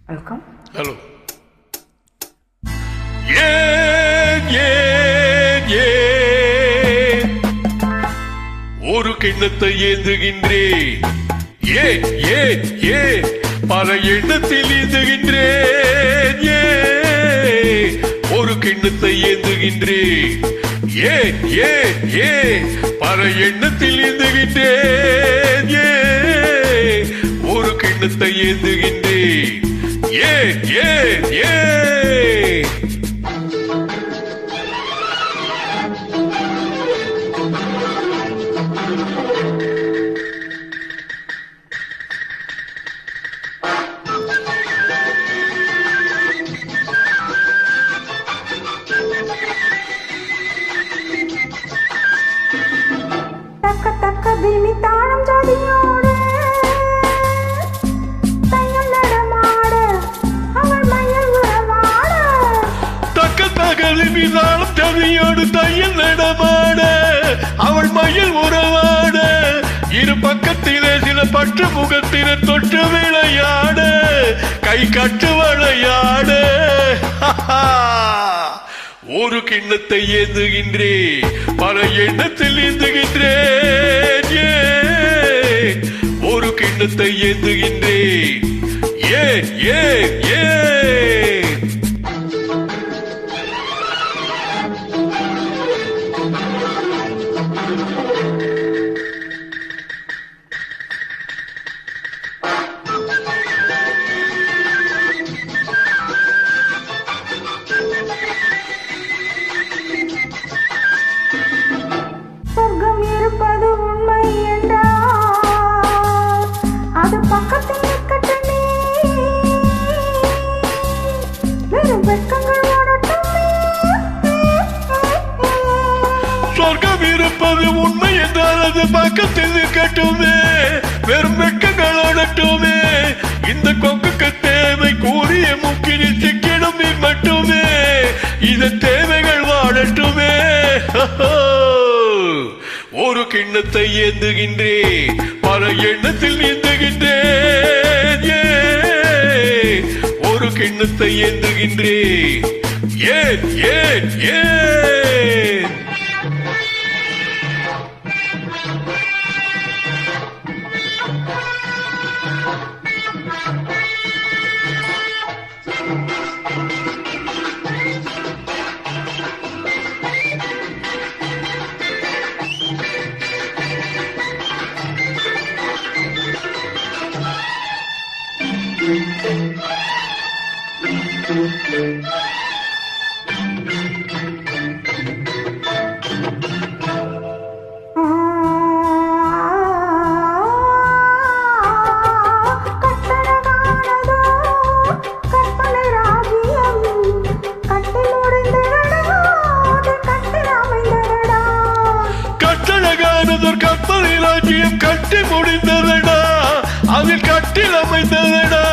Welcome. Hello. ஏன் ஏன் ஏன் ஒரு கிண்ணத்தை ஏந்துகின்றேன், ஏன் ஏன் ஏன் பல எண்ணத்தில் ஏந்துகின்றேன், ஏன் ஒரு கிண்ணத்தை ஏந்துகின்றேன், ஏன் ஏன் ஏன் பல எண்ணத்தில் ஏந்துகின்றேன், ஏன் ஒரு கிண்ணத்தை ஏந்துகின்றேன், ஏன் ஏன் ஏன் தக்க தக்க தீனி தாளம் ஜாதியோடு தையல் நடமாட அவள் மயில் உறவாட. தக்க தகலினி தாளம் ஜாதியோடு தையல் நடமாட அவள் மயில் உறவாட, இரு பக்கத்திலே சில பற்று முகத்திலே தொட்டு விளையாட, கை கட்டு விளையாட. ஒரு கிண்ணத்தை ஏந்துகின்றேன், பல எண்ணத்தில் ஏந்துகின்றேன், ஏன் ஒரு கிண்ணத்தை ஏந்துகின்றேன், ஏன் ஏன் ஏன் சொர்க்கம் இருப்பது உண்மை என்றால் அது பக்கத்தில் இருக்கட்டுமே, வெறும் வெட்கங்கள் ஓடட்டுமே. சொர்க்கம் இருப்பது உண்மை என்றால் அது பக்கத்தில் இருக்கட்டுமே, வெறும் வெட்கங்கள் ஓடட்டுமே. இந்த கொக்குக்கு தேவை கூறிய முக்கினில் சிக்கிடும் நீ மட்டுமே, இதன் தேவைகள் வாழட்டுமே. ஒரு கிண்ணத்தை ஏந்துகின்றேன், பல எண்ணத்தில் நீந்துகின்றேன், ஏன் ஒரு கிண்ணத்தை ஏந்துகின்றேன், ஏன் ஏன் ஏன் கட்டழகானதோ கற்பனை ராஜ்யம், கட்டில் முடிந்ததடா, அது கட்டில் அமைந்ததடா. கட்டழகானதொரு கற்பனை ராஜ்யம் கட்டி முடிந்ததடா, அதில் கட்டில் அமைந்ததடா.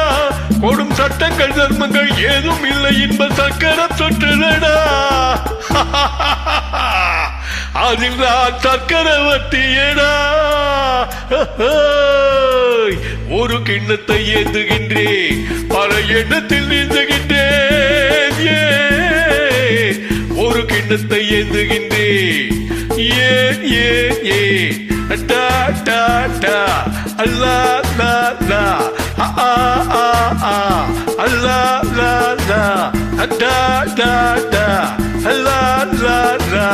கொடும் சட்டங்கள் தர்மங்கள் ஏதும் இல்லை, இன்ப சக்கரம் சொற்றதடா. அதில் நான் சக்கரவர்த்தியடா. ஒரு கிண்ணத்தை ஏந்துகின்றேன், பல எண்ணத்தில் நீந்துகின்றேன், ஏன் ஒரு கிண்ணத்தை ஏந்துகின்றேன், ஏன் ஏன் ஏன் டா டா டா அல்லா லா லா ஆ ஆ ஆ அல்லா லா லா டா டா டா அல்லா லா லா